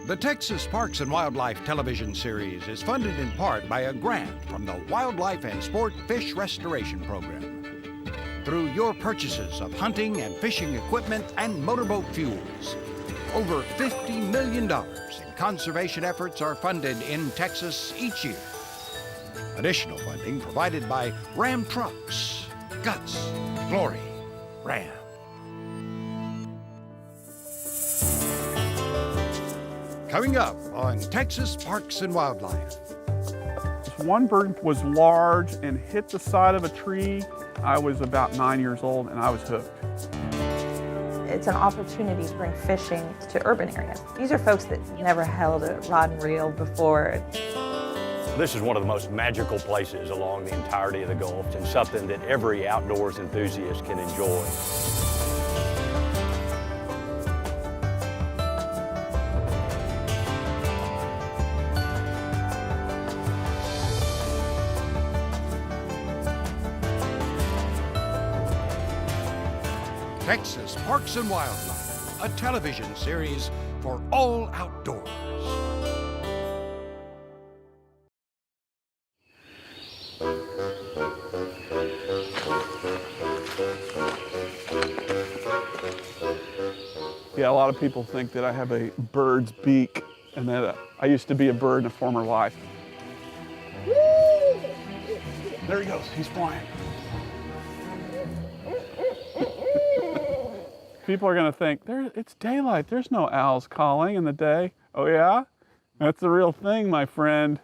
The Texas Parks and Wildlife television series is funded in part by a grant from the Wildlife and Sport Fish Restoration Program. Through your purchases of hunting and fishing equipment and motorboat fuels, over $50 million in conservation efforts are funded in Texas each year. Additional funding provided by Ram Trucks. Guts, glory, Ram. Coming up on Texas Parks and Wildlife. One bird was large and hit the side of a tree. I was about 9 years old and I was hooked. It's an opportunity to bring fishing to urban areas. These are folks that never held a rod and reel before. This is one of the most magical places along the entirety of the Gulf and something that every outdoors enthusiast can enjoy. Texas Parks and Wildlife, a television series for all outdoors. Yeah, a lot of people think that I have a bird's beak and that I used to be a bird in a former life. There he goes, he's flying. People are gonna think, it's daylight, there's no owls calling in the day. Oh yeah? That's the real thing, my friend.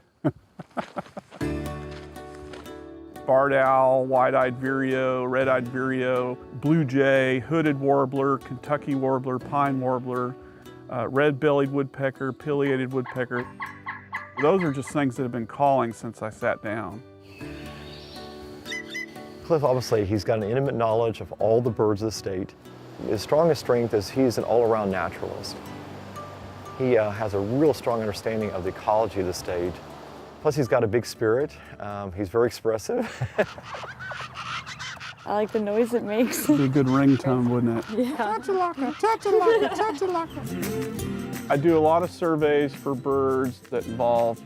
Barred owl, white-eyed vireo, red-eyed vireo, blue jay, hooded warbler, Kentucky warbler, pine warbler, red-bellied woodpecker, pileated woodpecker. Those are just things that have been calling since I sat down. Cliff, obviously, he's got an intimate knowledge of all the birds of the state. His strongest strength is he's an all-around naturalist. He has a real strong understanding of the ecology of the state. Plus, he's got a big spirit. He's very expressive. I like the noise it makes. It'd be a good ringtone, wouldn't it? Yeah. Cha-cha-laka, cha-cha-laka, cha-cha-laka. I do a lot of surveys for birds that involve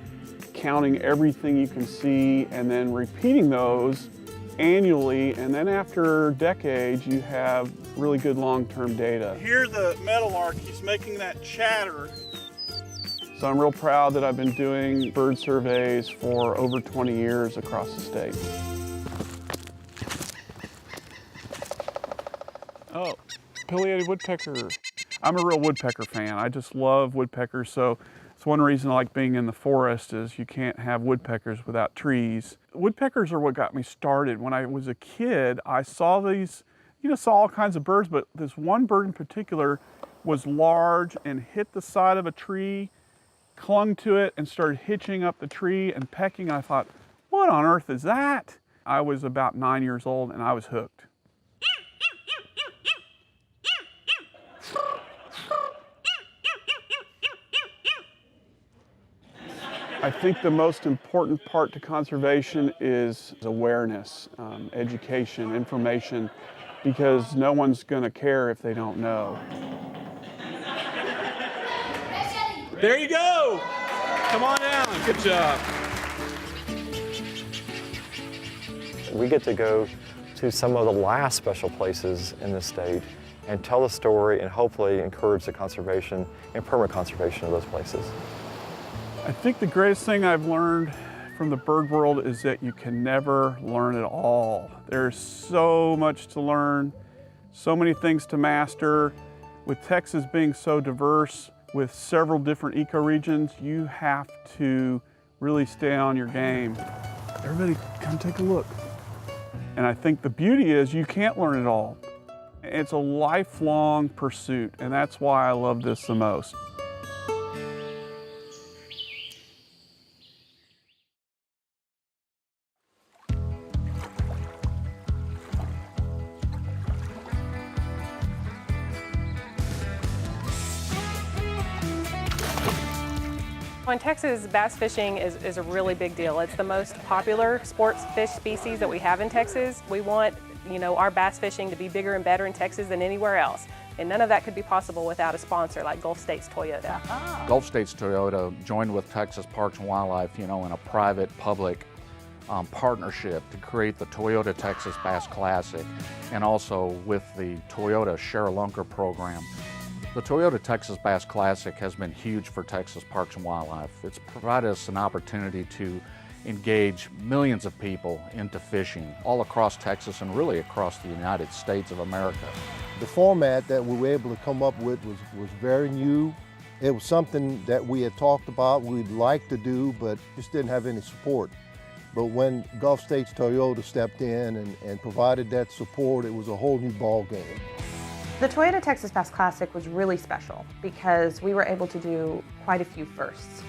counting everything you can see and then repeating those annually, and then after decades, you have really good long-term data. Here's the meadowlark, he's making that chatter. So I'm real proud that I've been doing bird surveys for over 20 years across the state. Oh, pileated woodpecker. I'm a real woodpecker fan. I just love woodpeckers, so it's one reason I like being in the forest is you can't have woodpeckers without trees. Woodpeckers are what got me started. When I was a kid, I saw these, saw all kinds of birds, but this one bird in particular was large and hit the side of a tree, clung to it and started hitching up the tree and pecking. I thought, what on earth is that? I was about 9 years old and I was hooked. I think the most important part to conservation is awareness, education, information, because no one's going to care if they don't know. There you go. Come on down. Good job. We get to go to some of the last special places in the state and tell the story and hopefully encourage the conservation and permanent conservation of those places. I think the greatest thing I've learned from the bird world is that you can never learn it all. There's so much to learn, so many things to master. With Texas being so diverse, with several different ecoregions, you have to really stay on your game. Everybody come take a look. And I think the beauty is you can't learn it all. It's a lifelong pursuit, and that's why I love this the most. In Texas, bass fishing is a really big deal. It's the most popular sports fish species that we have in Texas. We want, our bass fishing to be bigger and better in Texas than anywhere else. And none of that could be possible without a sponsor like Gulf States Toyota. Gulf States Toyota joined with Texas Parks and Wildlife, in a private-public partnership to create the Toyota Texas Bass Classic, and also with the Toyota Share-a-Lunker program. The Toyota Texas Bass Classic has been huge for Texas Parks and Wildlife. It's provided us an opportunity to engage millions of people into fishing all across Texas and really across the United States of America. The format that we were able to come up with was very new. It was something that we had talked about, we'd like to do, but just didn't have any support. But when Gulf States Toyota stepped in and provided that support, it was a whole new ball game. The Toyota Texas Bass Classic was really special because we were able to do quite a few firsts.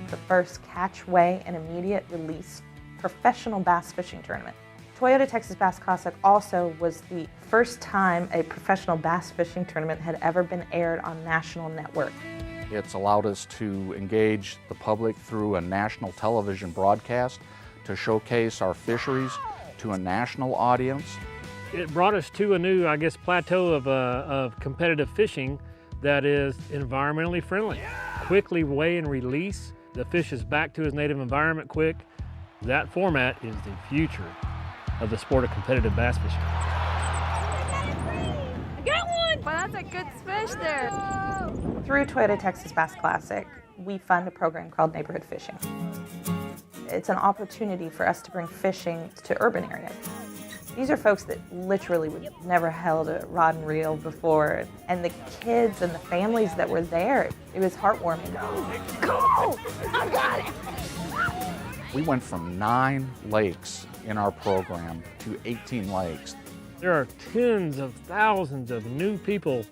The first catch, weigh, and immediate release professional bass fishing tournament. Toyota Texas Bass Classic also was the first time a professional bass fishing tournament had ever been aired on national network. It's allowed us to engage the public through a national television broadcast to showcase our fisheries to a national audience. It brought us to a new, plateau of competitive fishing that is environmentally friendly. Quickly weigh and release. The fish is back to his native environment quick. That format is the future of the sport of competitive bass fishing. I got one! Well, that's a good fish there. Through Toyota Texas Bass Classic, we fund a program called Neighborhood Fishing. It's an opportunity for us to bring fishing to urban areas. These are folks that literally would never held a rod and reel before, and the kids and the families that were there, it was heartwarming. Go! I got it! We went from 9 lakes in our program to 18 lakes. There are tens of thousands of new people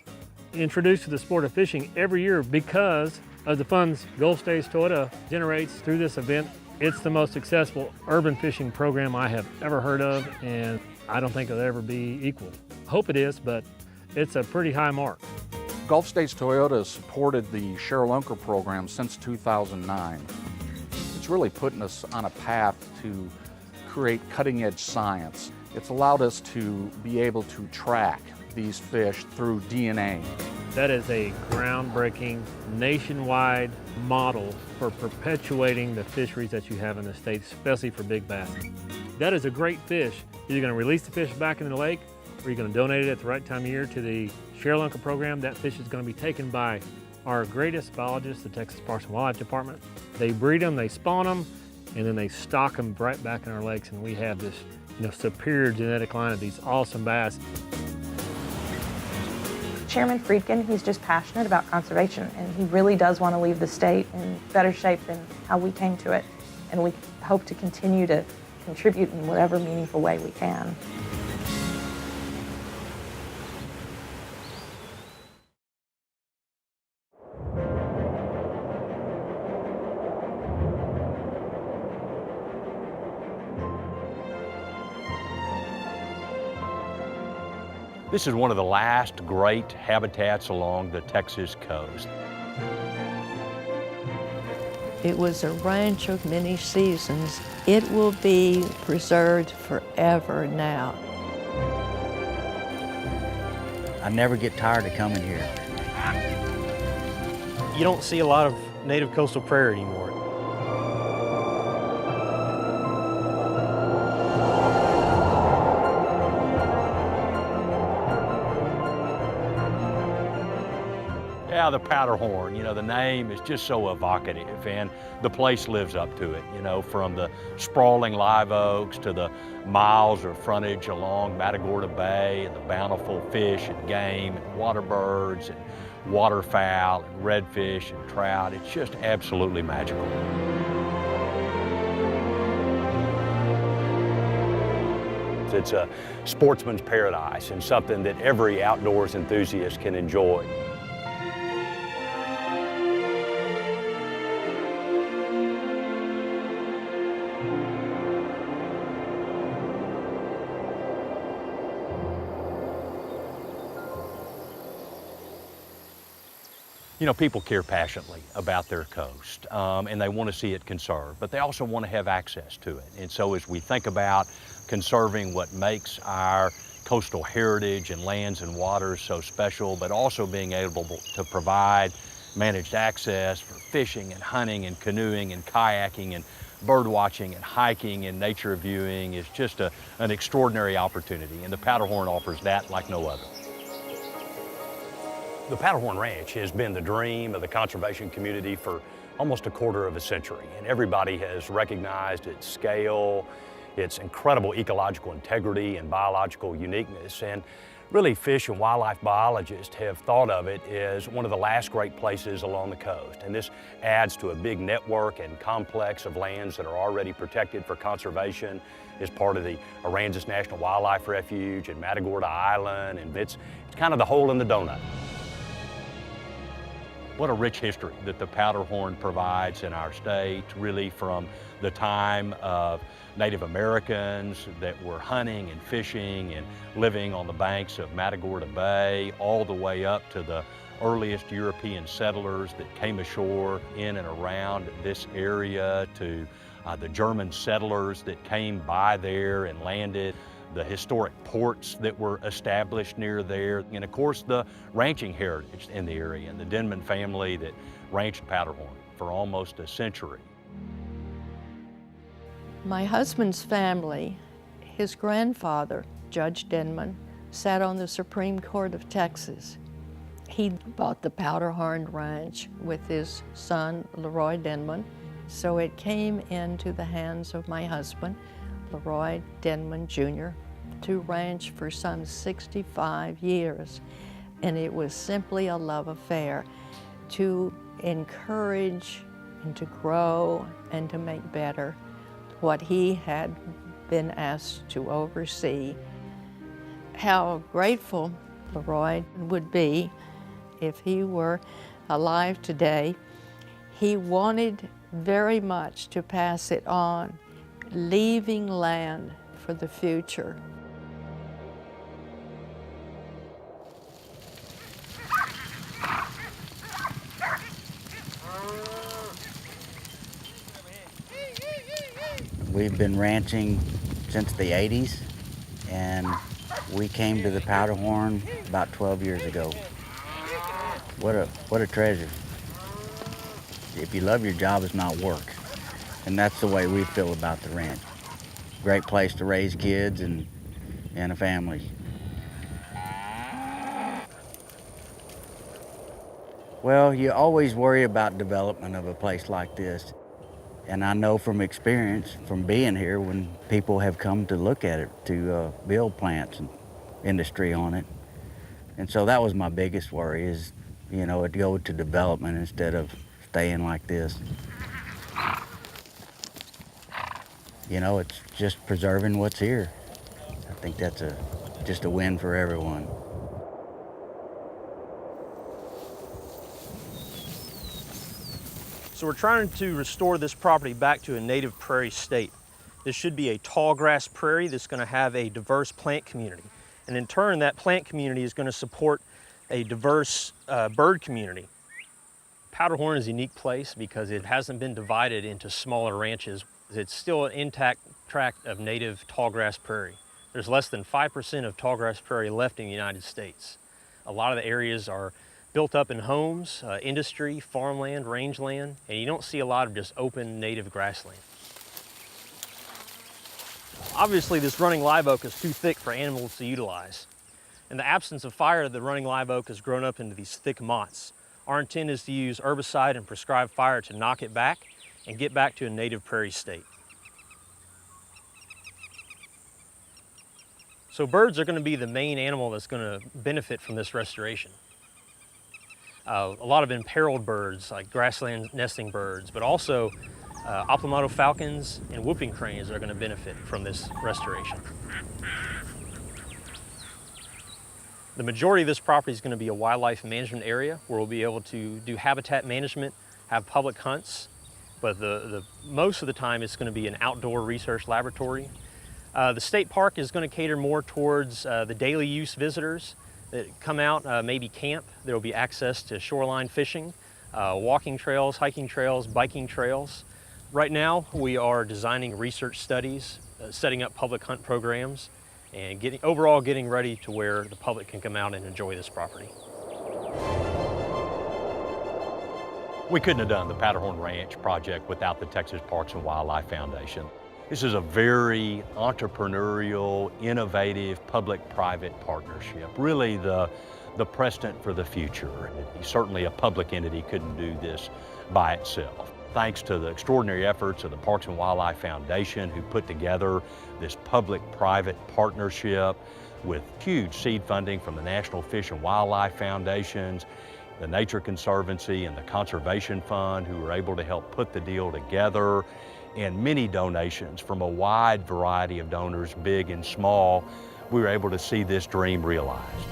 introduced to the sport of fishing every year because of the funds Gulf States Toyota generates through this event. It's the most successful urban fishing program I have ever heard of, and I don't think it'll ever be equal. Hope it is, but it's a pretty high mark. Gulf States Toyota has supported the Share-a-Lunker program since 2009. It's really putting us on a path to create cutting-edge science. It's allowed us to be able to track these fish through DNA. That is a groundbreaking, nationwide model for perpetuating the fisheries that you have in the state, especially for big bass. That is a great fish. You're going to release the fish back into the lake, or you're going to donate it at the right time of year to the Share-a-Lunker program. That fish is going to be taken by our greatest biologists, the Texas Parks and Wildlife Department. They breed them, they spawn them, and then they stock them right back in our lakes, and we have this superior genetic line of these awesome bass. Chairman Friedkin, he's just passionate about conservation, and he really does want to leave the state in better shape than how we came to it. And we hope to continue to contribute in whatever meaningful way we can. This is one of the last great habitats along the Texas coast. It was a ranch of many seasons. It will be preserved forever now. I never get tired of coming here. You don't see a lot of native coastal prairie anymore. Yeah, the Powderhorn, the name is just so evocative, and the place lives up to it, from the sprawling live oaks to the miles of frontage along Matagorda Bay and the bountiful fish and game and water birds and waterfowl and redfish and trout. It's just absolutely magical. It's a sportsman's paradise and something that every outdoors enthusiast can enjoy. People care passionately about their coast, and they want to see it conserved, but they also want to have access to it. And so as we think about conserving what makes our coastal heritage and lands and waters so special, but also being able to provide managed access for fishing and hunting and canoeing and kayaking and bird watching and hiking and nature viewing is just an extraordinary opportunity, and the Powderhorn offers that like no other. The Powderhorn Ranch has been the dream of the conservation community for almost a quarter of a century, and everybody has recognized its scale, its incredible ecological integrity and biological uniqueness, and really fish and wildlife biologists have thought of it as one of the last great places along the coast. And this adds to a big network and complex of lands that are already protected for conservation as part of the Aransas National Wildlife Refuge and Matagorda Island, and it's kind of the hole in the donut. What a rich history that the Powderhorn provides in our state, really from the time of Native Americans that were hunting and fishing and living on the banks of Matagorda Bay, all the way up to the earliest European settlers that came ashore in and around this area, to the German settlers that came by there and landed, the historic ports that were established near there, and of course the ranching heritage in the area and the Denman family that ranched Powderhorn for almost a century. My husband's family, his grandfather, Judge Denman, sat on the Supreme Court of Texas. He bought the Powderhorn Ranch with his son, Leroy Denman, so it came into the hands of my husband, Leroy Denman Jr., to ranch for some 65 years. And it was simply a love affair to encourage and to grow and to make better what he had been asked to oversee. How grateful Leroy would be if he were alive today. He wanted very much to pass it on, leaving land for the future. We've been ranching since the 80s, and we came to the Powderhorn about 12 years ago. What a treasure. If you love your job, it's not work. And that's the way we feel about the ranch. Great place to raise kids and a family. Well, you always worry about development of a place like this. And I know from experience, from being here, when people have come to look at it, to build plants and industry on it. And so that was my biggest worry, is, you know, it go to development instead of staying like this. You know, it's just preserving what's here. I think that's just a win for everyone. So we're trying to restore this property back to a native prairie state. This should be a tall grass prairie that's going to have a diverse plant community. And in turn, that plant community is going to support a diverse bird community. Powderhorn is a unique place because it hasn't been divided into smaller ranches. It's still an intact tract of native tallgrass prairie. There's less than 5% of tallgrass prairie left in the United States. A lot of the areas are built up in homes, industry, farmland, rangeland, and you don't see a lot of just open native grassland. Obviously, this running live oak is too thick for animals to utilize. In the absence of fire, the running live oak has grown up into these thick mottes. Our intent is to use herbicide and prescribed fire to knock it back and get back to a native prairie state. So birds are going to be the main animal that's going to benefit from this restoration. A lot of imperiled birds, like grassland nesting birds, but also Oplomoto falcons and whooping cranes are going to benefit from this restoration. The majority of this property is going to be a wildlife management area where we'll be able to do habitat management, have public hunts, but the most of the time it's going to be an outdoor research laboratory. The state park is going to cater more towards the daily use visitors that come out, maybe camp. There will be access to shoreline fishing, walking trails, hiking trails, biking trails. Right now, we are designing research studies, setting up public hunt programs, and overall getting ready to where the public can come out and enjoy this property. We couldn't have done the Powderhorn Ranch project without the Texas Parks and Wildlife Foundation. This is a very entrepreneurial, innovative, public-private partnership, really the precedent for the future. Certainly a public entity couldn't do this by itself. Thanks to the extraordinary efforts of the Parks and Wildlife Foundation, who put together this public-private partnership with huge seed funding from the National Fish and Wildlife Foundations, the Nature Conservancy, and the Conservation Fund, who were able to help put the deal together, and many donations from a wide variety of donors, big and small. We were able to see this dream realized.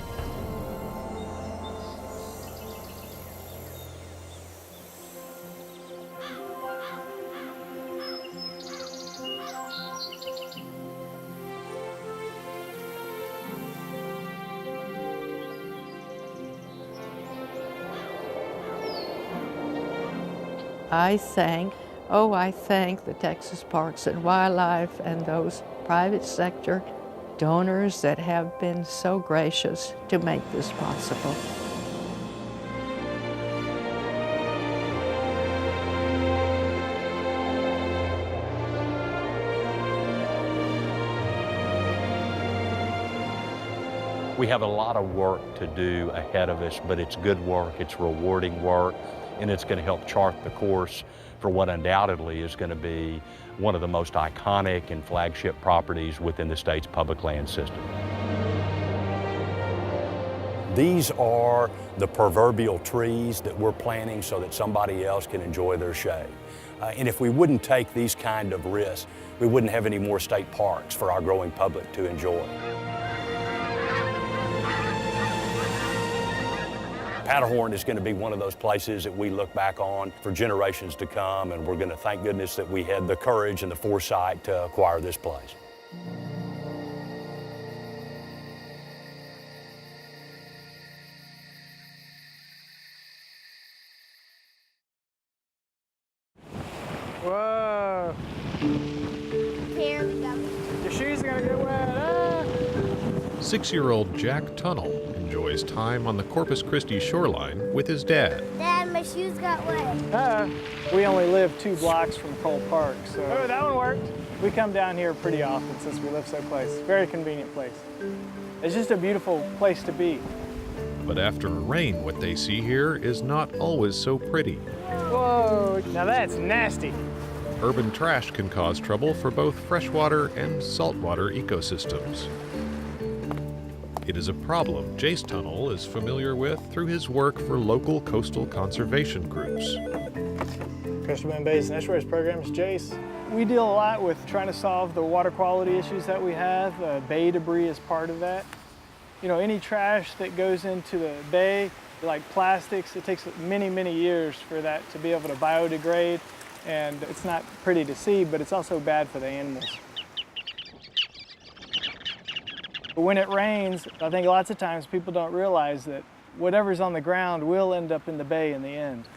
I thank the Texas Parks and Wildlife and those private sector donors that have been so gracious to make this possible. We have a lot of work to do ahead of us, but it's good work, it's rewarding work, and it's going to help chart the course for what undoubtedly is going to be one of the most iconic and flagship properties within the state's public land system. These are the proverbial trees that we're planting so that somebody else can enjoy their shade. And if we wouldn't take these kind of risks, we wouldn't have any more state parks for our growing public to enjoy. Powderhorn is going to be one of those places that we look back on for generations to come, and we're going to thank goodness that we had the courage and the foresight to acquire this place. Whoa. Here we go. Your shoes are going to get wet. Ah. 6-year-old Jack Tunnell enjoys time on the Corpus Christi shoreline with his dad. Dad, my shoes got wet. We only live 2 blocks from Cole Park, so... Oh, that one worked. We come down here pretty often since we live so close. Very convenient place. It's just a beautiful place to be. But after rain, what they see here is not always so pretty. Whoa, now that's nasty. Urban trash can cause trouble for both freshwater and saltwater ecosystems. It is a problem Jace Tunnell is familiar with through his work for local coastal conservation groups. Coastal Bend Basin Estuaries Program is Jace. We deal a lot with trying to solve the water quality issues that we have. Bay debris is part of that. You know, any trash that goes into the bay, like plastics, it takes many, many years for that to be able to biodegrade, and it's not pretty to see, but it's also bad for the animals. When it rains, I think lots of times people don't realize that whatever's on the ground will end up in the bay in the end.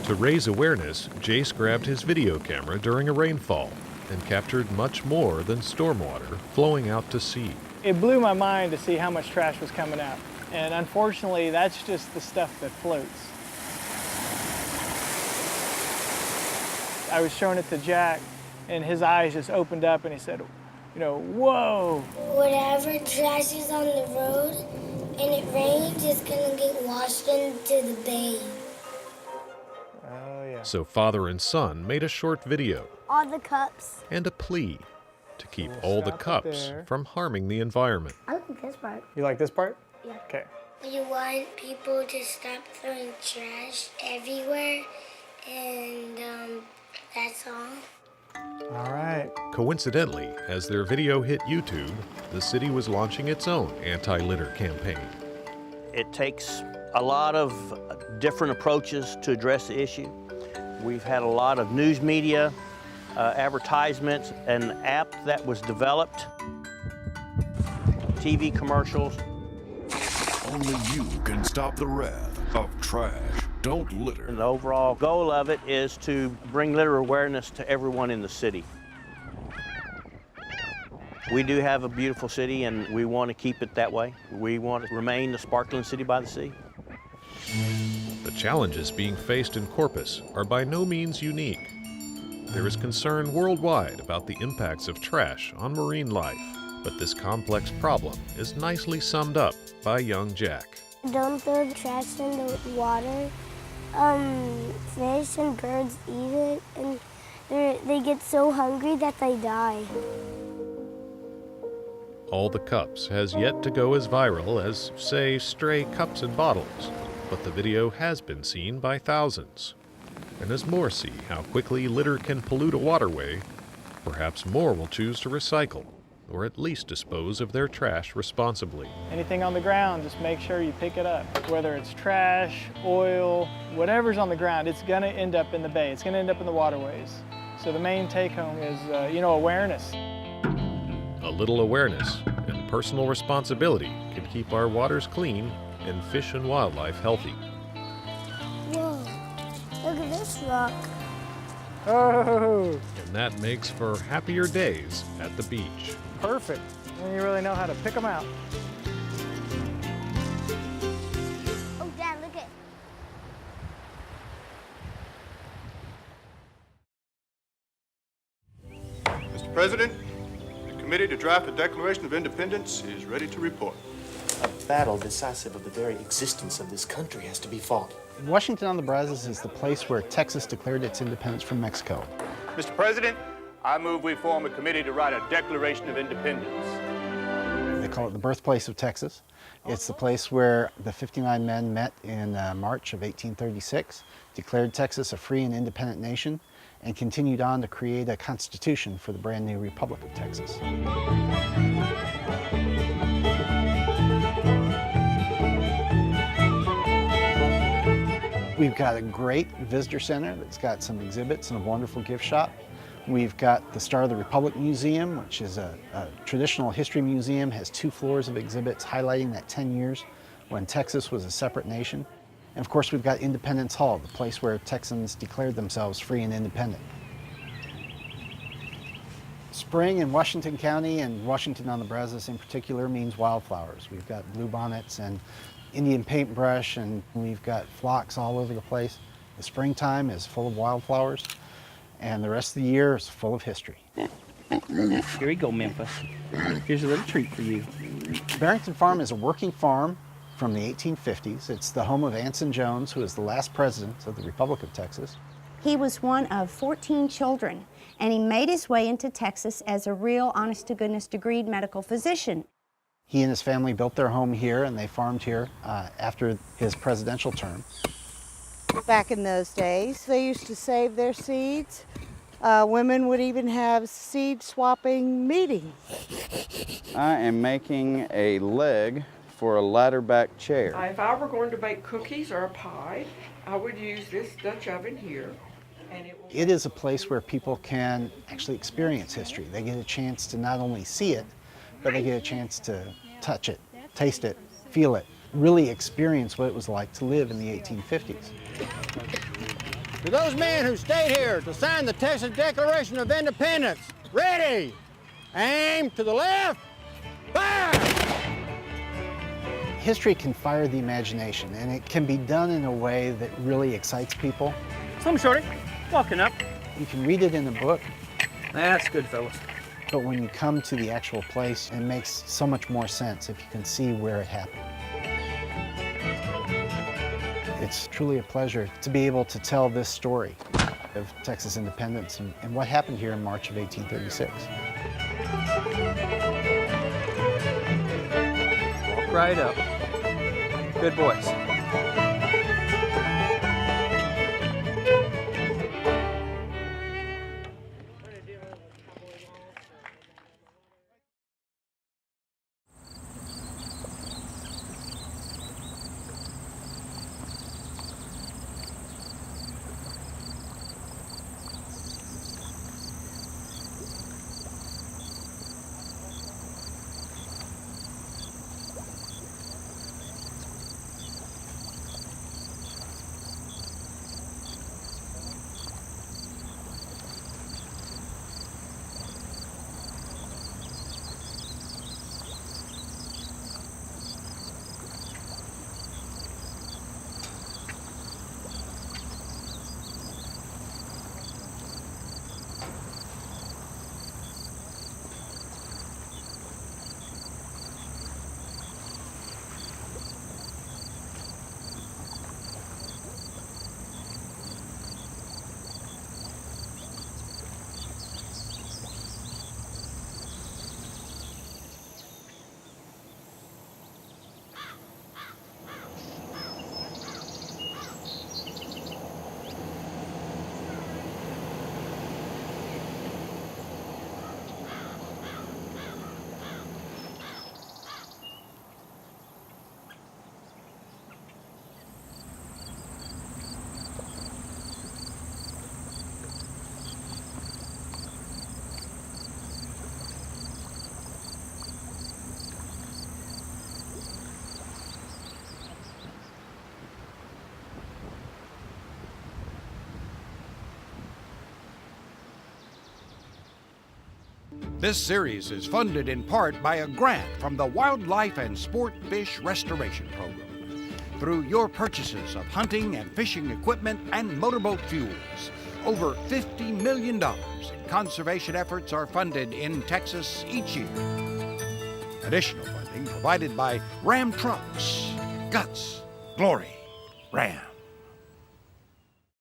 To raise awareness, Jace grabbed his video camera during a rainfall and captured much more than stormwater flowing out to sea. It blew my mind to see how much trash was coming out. And unfortunately, that's just the stuff that floats. I was showing it to Jack, and his eyes just opened up, and he said, you know, whoa. Whatever trash is on the road and it rains, it's gonna get washed into the bay. Oh, yeah. So father and son made a short video. All the cups. And a plea to keep all the cups from harming the environment. I like this part. You like this part? Yeah. Okay. We want people to stop throwing trash everywhere, and that's all. All right. Coincidentally, as their video hit YouTube, the city was launching its own anti-litter campaign. It takes a lot of different approaches to address the issue. We've had a lot of news media, advertisements, an app that was developed, TV commercials. Only you can stop the wrath of trash. Don't litter. And the overall goal of it is to bring litter awareness to everyone in the city. We do have a beautiful city, and we want to keep it that way. We want to remain a sparkling city by the sea. The challenges being faced in Corpus are by no means unique. There is concern worldwide about the impacts of trash on marine life, but this complex problem is nicely summed up by young Jack. Don't throw the trash in the water. Fish and birds eat it, and they get so hungry that they die. All the Cups has yet to go as viral as, say, stray cups and bottles, but the video has been seen by thousands. And as more see how quickly litter can pollute a waterway, perhaps more will choose to recycle, or at least dispose of their trash responsibly. Anything on the ground, just make sure you pick it up. Whether it's trash, oil, whatever's on the ground, it's gonna end up in the bay. It's gonna end up in the waterways. So the main take home is, awareness. A little awareness and personal responsibility can keep our waters clean and fish and wildlife healthy. Whoa, look at this rock. Oh! And that makes for happier days at the beach. Perfect. And you really know how to pick them out. Oh, Dad, look at. Mr. President, the committee to draft a Declaration of Independence is ready to report. A battle decisive of the very existence of this country has to be fought. Washington on the Brazos is the place where Texas declared its independence from Mexico. Mr. President, I move we form a committee to write a Declaration of Independence. They call it the birthplace of Texas. It's the place where the 59 men met in March of 1836, declared Texas a free and independent nation, and continued on to create a constitution for the brand new Republic of Texas. We've got a great visitor center that's got some exhibits and a wonderful gift shop. We've got the Star of the Republic Museum, which is a traditional history museum, has 2 floors of exhibits highlighting that 10 years when Texas was a separate nation. And of course, we've got Independence Hall, the place where Texans declared themselves free and independent. Spring in Washington County and Washington on the Brazos in particular means wildflowers. We've got bluebonnets and Indian paintbrush, and we've got phlox all over the place. The springtime is full of wildflowers, and the rest of the year is full of history. Here you go, Memphis. Here's a little treat for you. Barrington Farm is a working farm from the 1850s. It's the home of Anson Jones, who is the last president of the Republic of Texas. He was one of 14 children, and he made his way into Texas as a real, honest-to-goodness degreed medical physician. He and his family built their home here, and they farmed here after his presidential term. Back in those days, they used to save their seeds. Women would even have seed swapping meetings. I am making a leg for a ladder back chair. If I were going to bake cookies or a pie, I would use this Dutch oven here. And it is a place where people can actually experience history. They get a chance to not only see it, but they get a chance to touch it, taste it, feel it, really experience what it was like to live in the 1850s. To those men who stayed here to sign the Texas Declaration of Independence, ready, aim to the left, fire! History can fire the imagination, and it can be done in a way that really excites people. Some shorty, walking up. You can read it in a book. That's good, fellas. But when you come to the actual place, it makes so much more sense if you can see where it happened. It's truly a pleasure to be able to tell this story of Texas independence and what happened here in March of 1836. Walk right up. Good boys. This series is funded in part by a grant from the Wildlife and Sport Fish Restoration Program. Through your purchases of hunting and fishing equipment and motorboat fuels, over $50 million in conservation efforts are funded in Texas each year. Additional funding provided by Ram Trucks. Guts, glory, Ram.